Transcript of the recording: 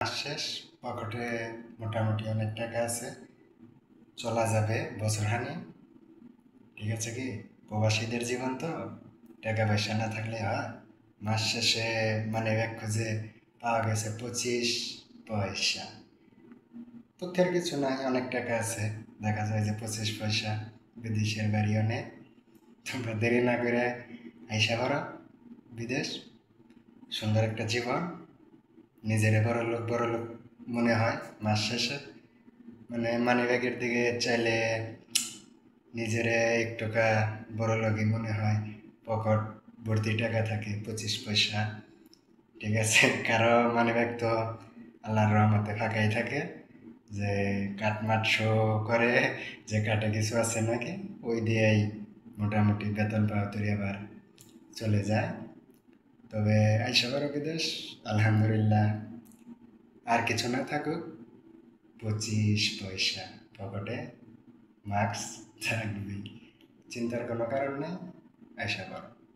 মাস শেষ, পকেটে মোটামুটি অনেক টাকা আছে, চলা যাবে বছরখানি। ঠিক আছে কি, প্রবাসীদের জীবন তো, টাকা পয়সা না থাকলে হয়। মাস শেষে মানে ব্যাগ খুঁজে পাওয়া গেছে 25 পয়সা। তথ্যের কিছু নাই, অনেক টাকা আছে। দেখা যায় যে 25 পয়সা, বিদেশের বাড়ি অনেক। তোমরা দেরি না করে আইসা করো বিদেশ, সুন্দর একটা জীবন। নিজের বড় লোক মনে হয় মাস শেষে। মানে মানি ব্যাগের দিকে চাইলে নিজেরে একটুকা বড় লোকই মনে হয়। পকেট ভর্তি টাকা থাকে 25 পয়সা। ঠিক আছে, কারো মানি ব্যাগ তো আল্লাহর রহমতে ফাঁকাই থাকে, যে কাটমাট শো করে যে কাটে কিছু আছে নাকি, ওই দিয়েই মোটামুটি বেতন পাওয়া তৈরি আবার চলে যায়। তবে আইসা বড় বিদেশ, আলহামদুলিল্লাহ। আর কিছু না থাকুক, 25 পয়সা পকেটে মাস্ক থাকবেই, চিন্তার কোনো কারণ নেই। আশা করো।